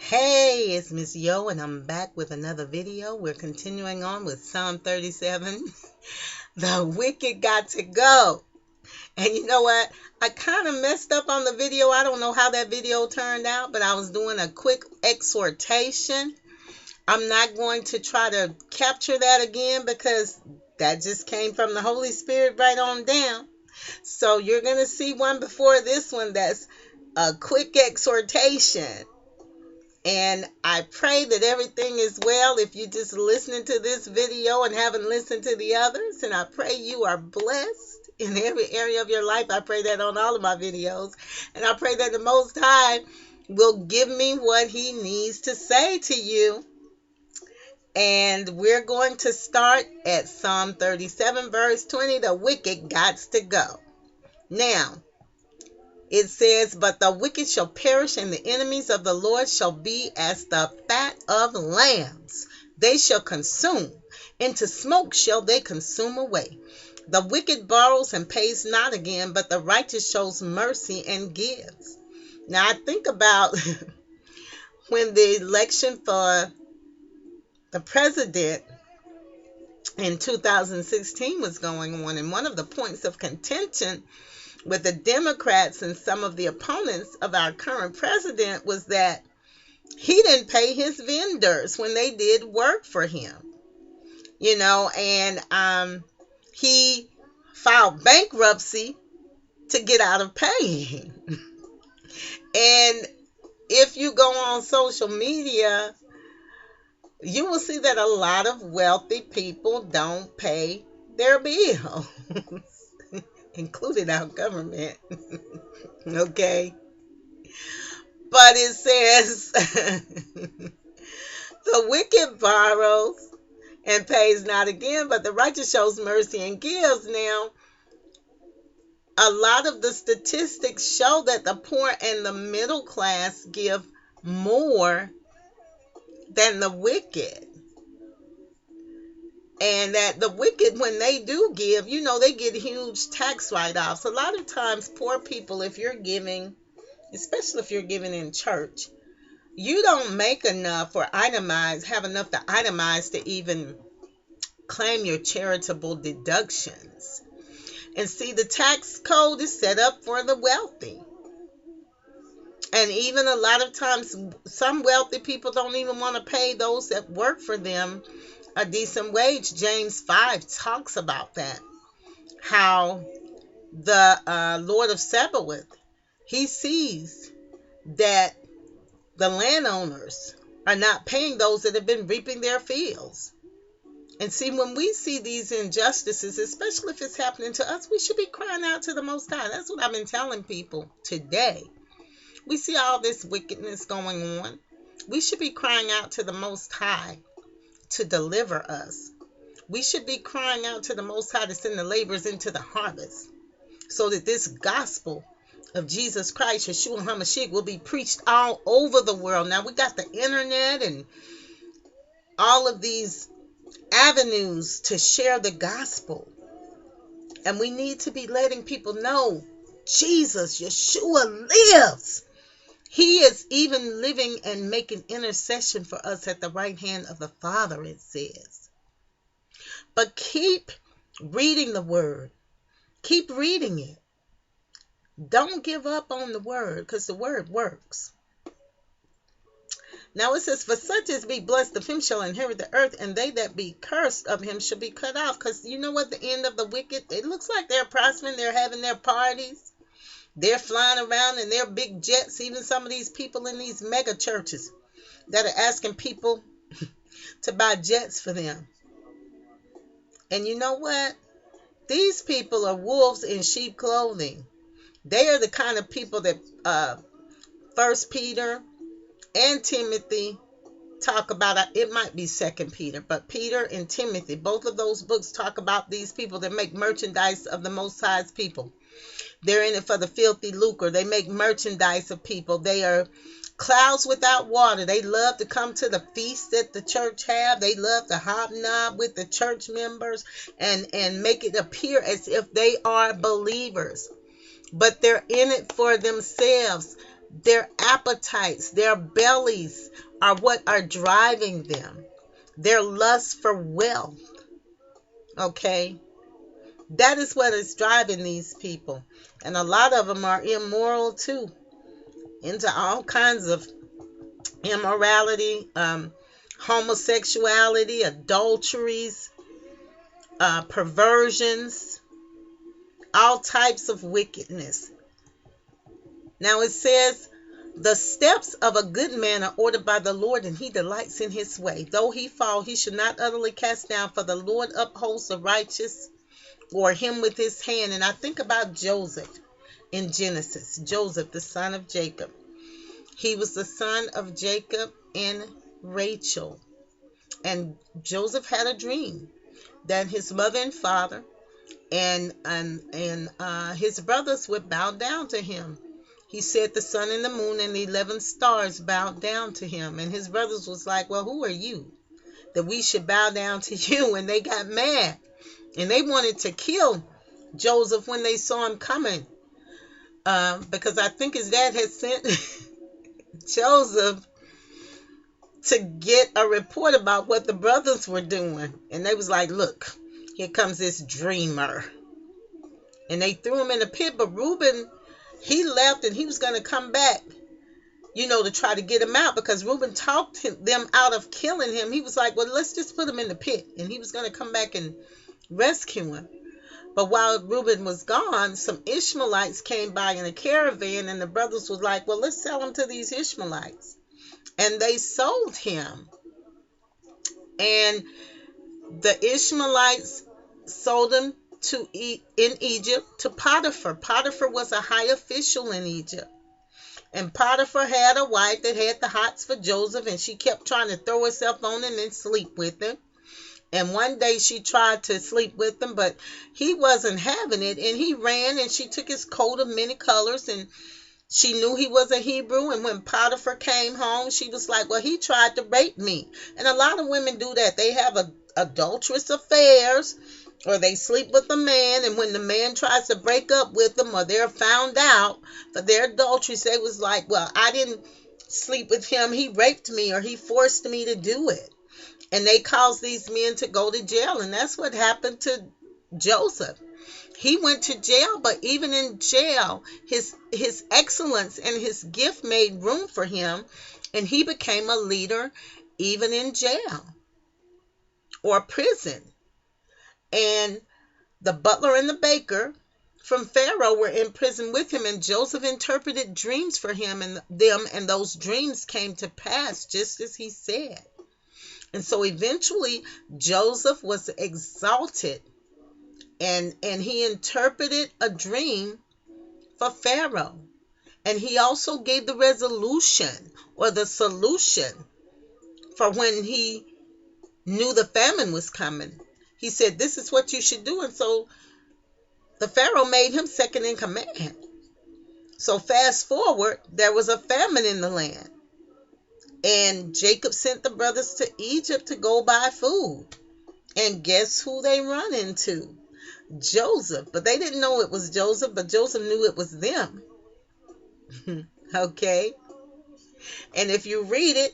Hey, it's Miss Yo, and I'm back with another video. We're continuing on with Psalm 37. The wicked got to go. And you know what? I kind of messed up on the video. I don't know how that video turned out, but I was doing a quick exhortation. I'm not going to try to capture that again because that just came from the Holy Spirit right on down. So you're going to see one before this one that's a quick exhortation. And I pray that everything is well if you're just listening to this video and haven't listened to the others. And I pray you are blessed in every area of your life. I pray that on all of my videos. And I pray that the Most High will give me what He needs to say to you. And we're going to start at Psalm 37, verse 20. The wicked gots to go. Now, it says, but the wicked shall perish, and the enemies of the Lord shall be as the fat of lambs. They shall consume. Into smoke shall they consume away. The wicked borrows and pays not again, but the righteous shows mercy and gives. Now I think about when the election for the president in 2016 was going on, and one of the points of contention with the Democrats and some of the opponents of our current president was that he didn't pay his vendors when they did work for him, and he filed bankruptcy to get out of paying. And if you go on social media, you will see that a lot of wealthy people don't pay their bills. Including our government. Okay? But it says, the wicked borrows and pays not again, but the righteous shows mercy and gives. Now, a lot of the statistics show that the poor and the middle class give more than the wicked. And that the wicked, when they do give, they get huge tax write-offs. A lot of times, poor people, if you're giving, especially if you're giving in church, you don't make enough or have enough to itemize to even claim your charitable deductions. And see, the tax code is set up for the wealthy. And even a lot of times, some wealthy people don't even want to pay those that work for them a decent wage. James 5 talks about that. How the Lord of Sabaoth, he sees that the landowners are not paying those that have been reaping their fields. And see, when we see these injustices, especially if it's happening to us, we should be crying out to the Most High. That's what I've been telling people today. We see all this wickedness going on. We should be crying out to the Most High to deliver us. We should be crying out to the Most High to send the laborers into the harvest so that this gospel of Jesus Christ, Yeshua HaMashiach, will be preached all over the world. Now, we got the internet and all of these avenues to share the gospel. And we need to be letting people know Jesus, Yeshua, lives. He is even living and making intercession for us at the right hand of the Father, it says. But keep reading the word. Keep reading it. Don't give up on the word, because the word works. Now it says, for such as be blessed of him shall inherit the earth, and they that be cursed of him shall be cut off. Because you know what, the end of the wicked, it looks like they're prospering, they're having their parties. They're flying around in their big jets, even some of these people in these mega churches that are asking people to buy jets for them. And you know what? These people are wolves in sheep clothing. They are the kind of people that 1 Peter and Timothy talk about. It might be 2 Peter, but Peter and Timothy, both of those books talk about these people that make merchandise of the Most High's people. They're in it for the filthy lucre. They make merchandise of people. They are clouds without water. They love to come to the feast that the church have. They love to hobnob with the church members and make it appear as if they are believers. But they're in it for themselves. Their appetites, their bellies are what are driving them. Their lust for wealth, okay? That is what is driving these people. And a lot of them are immoral too, into all kinds of immorality, homosexuality, adulteries, perversions, all types of wickedness. Now it says, the steps of a good man are ordered by the Lord, and he delights in his way. Though he fall, he should not utterly cast down, for the Lord upholds the righteous, or him with his hand. And I think about Joseph in Genesis. Joseph, the son of Jacob. He was the son of Jacob and Rachel. And Joseph had a dream that his mother and father and his brothers would bow down to him. He said the sun and the moon and the 11 stars bowed down to him. And his brothers was like, well, who are you that we should bow down to you? And they got mad. And they wanted to kill Joseph when they saw him coming. Because I think his dad had sent Joseph to get a report about what the brothers were doing. And they was like, look, here comes this dreamer. And they threw him in the pit. But Reuben, he left and he was going to come back, to try to get him out, because Reuben talked them out of killing him. He was like, well, let's just put him in the pit. And he was going to come back and rescue him. But while Reuben was gone, some Ishmaelites came by in a caravan, and the brothers was like, well, let's sell him to these Ishmaelites. And they sold him. And the Ishmaelites sold him in Egypt to Potiphar. Potiphar was a high official in Egypt. And Potiphar had a wife that had the hots for Joseph, and she kept trying to throw herself on him and sleep with him. And one day she tried to sleep with him, but he wasn't having it. And he ran, and she took his coat of many colors, and she knew he was a Hebrew. And when Potiphar came home, she was like, well, he tried to rape me. And a lot of women do that. They have adulterous affairs, or they sleep with a man, and when the man tries to break up with them, or they're found out for their adulteries, they was like, well, I didn't sleep with him. He raped me, or he forced me to do it. And they caused these men to go to jail. And that's what happened to Joseph. He went to jail, but even in jail, his excellence and his gift made room for him. And he became a leader even in jail or prison. And the butler and the baker from Pharaoh were in prison with him. And Joseph interpreted dreams for him and them. And those dreams came to pass just as he said. And so eventually Joseph was exalted, and he interpreted a dream for Pharaoh. And he also gave the resolution or the solution for when he knew the famine was coming. He said, this is what you should do. And so the Pharaoh made him second in command. So fast forward, there was a famine in the land. And Jacob sent the brothers to Egypt to go buy food. And guess who they run into? Joseph. But they didn't know it was Joseph, but Joseph knew it was them. Okay? And if you read it,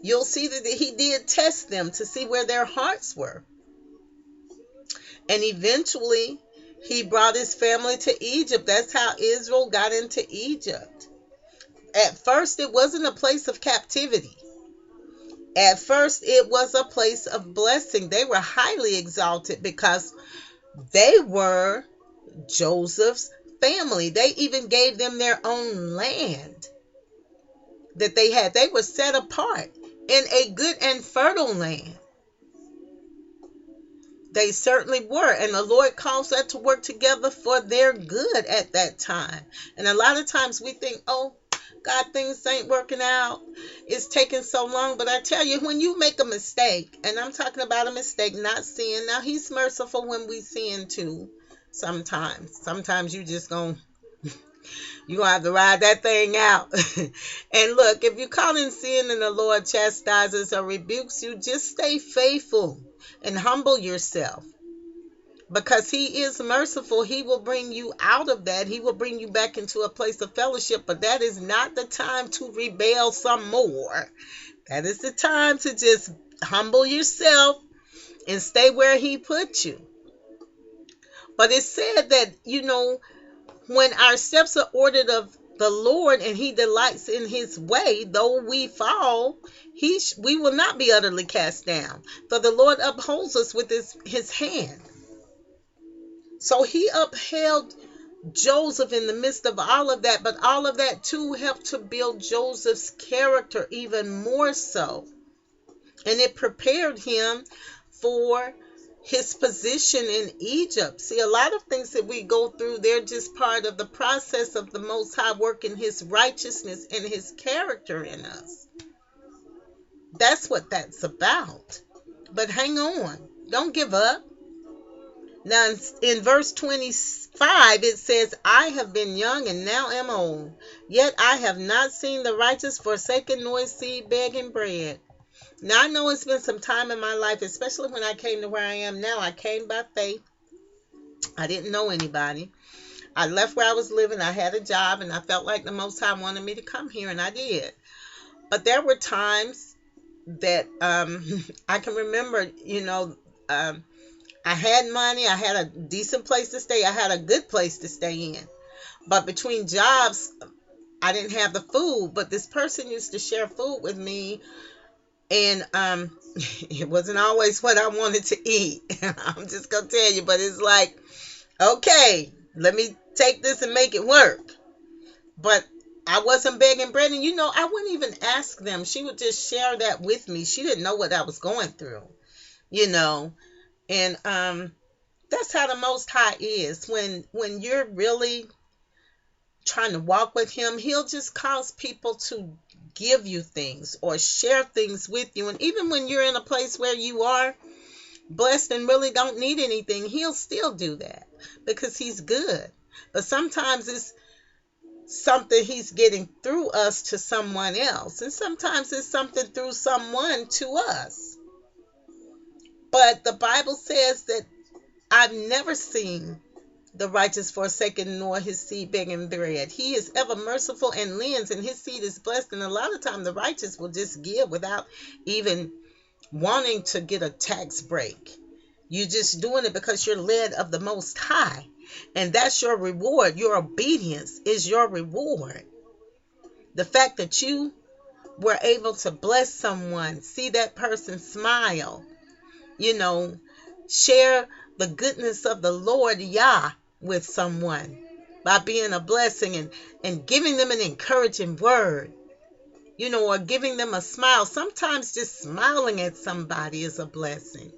you'll see that he did test them to see where their hearts were. And eventually, he brought his family to Egypt. That's how Israel got into Egypt. At first, it wasn't a place of captivity. At first, it was a place of blessing. They were highly exalted because they were Joseph's family. They even gave them their own land that they had. They were set apart in a good and fertile land. They certainly were. And the Lord calls that to work together for their good at that time. And a lot of times we think, oh, God, things ain't working out. It's taking so long. But I tell you, when you make a mistake, and I'm talking about a mistake, not sin. Now, he's merciful when we sin too sometimes. Sometimes you're going to have to ride that thing out. And look, if you're caught in sin and the Lord chastises or rebukes you, just stay faithful and humble yourself. Because he is merciful, he will bring you out of that. He will bring you back into a place of fellowship. But that is not the time to rebel some more. That is the time to just humble yourself and stay where he put you. But it said that, when our steps are ordered of the Lord and he delights in his way, though we fall, we will not be utterly cast down. For the Lord upholds us with his hand. So he upheld Joseph in the midst of all of that, but all of that too helped to build Joseph's character even more so. And it prepared him for his position in Egypt. See, a lot of things that we go through, they're just part of the process of the Most High working his righteousness and his character in us. That's what that's about. But hang on. Don't give up. Now, in verse 25, it says, I have been young and now am old, yet I have not seen the righteous forsaken nor his seed begging bread. Now, I know it's been some time in my life, especially when I came to where I am now. I came by faith. I didn't know anybody. I left where I was living. I had a job, and I felt like the Most High wanted me to come here, and I did. But there were times that I can remember, I had money. I had a decent place to stay. I had a good place to stay in. But between jobs, I didn't have the food. But this person used to share food with me. And it wasn't always what I wanted to eat. I'm just going to tell you. But it's like, okay, let me take this and make it work. But I wasn't begging bread. And, I wouldn't even ask them. She would just share that with me. She didn't know what I was going through, And that's how the Most High is. When you're really trying to walk with him, he'll just cause people to give you things or share things with you. And even when you're in a place where you are blessed and really don't need anything, he'll still do that because he's good. But sometimes it's something he's getting through us to someone else. And sometimes it's something through someone to us. But the Bible says that I've never seen the righteous forsaken nor his seed begging bread. He is ever merciful and lends, and his seed is blessed. And a lot of times the righteous will just give without even wanting to get a tax break. You're just doing it because you're led of the Most High. And that's your reward. Your obedience is your reward. The fact that you were able to bless someone, see that person smile, share the goodness of the Lord Yah with someone by being a blessing and giving them an encouraging word, or giving them a smile. Sometimes just smiling at somebody is a blessing,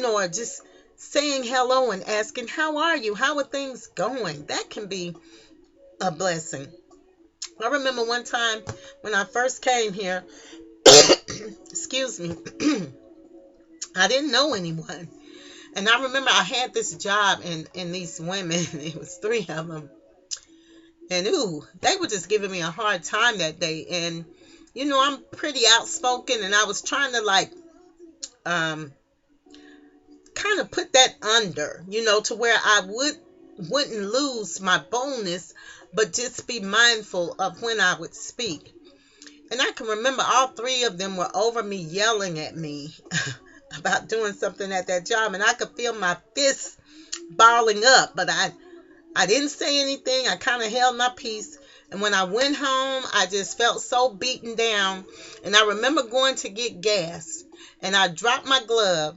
or just saying hello and asking, how are you? How are things going? That can be a blessing. I remember one time when I first came here, excuse me, I didn't know anyone. And I remember I had this job and these women, it was 3 of them. And they were just giving me a hard time that day. And, I'm pretty outspoken and I was trying to kind of put that under, to where I wouldn't lose my boldness, but just be mindful of when I would speak. And I can remember all 3 of them were over me yelling at me about doing something at that job, and I could feel my fists balling up, but I didn't say anything. I kind of held my peace, and when I went home, I just felt so beaten down, and I remember going to get gas, and I dropped my glove,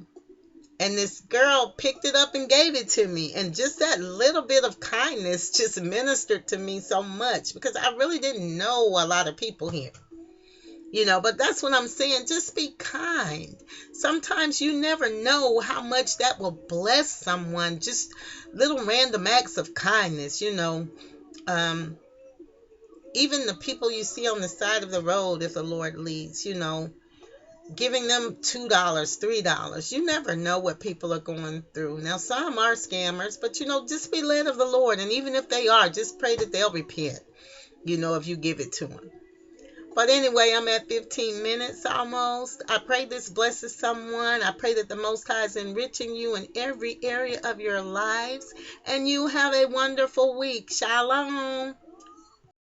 and this girl picked it up and gave it to me, and just that little bit of kindness just ministered to me so much, because I really didn't know a lot of people here. But that's what I'm saying. Just be kind. Sometimes you never know how much that will bless someone. Just little random acts of kindness, Even the people you see on the side of the road, if the Lord leads, giving them $2, $3. You never know what people are going through. Now, some are scammers, but, just be led of the Lord. And even if they are, just pray that they'll repent, if you give it to them. But anyway, I'm at 15 minutes almost. I pray this blesses someone. I pray that the Most High is enriching you in every area of your lives. And you have a wonderful week. Shalom.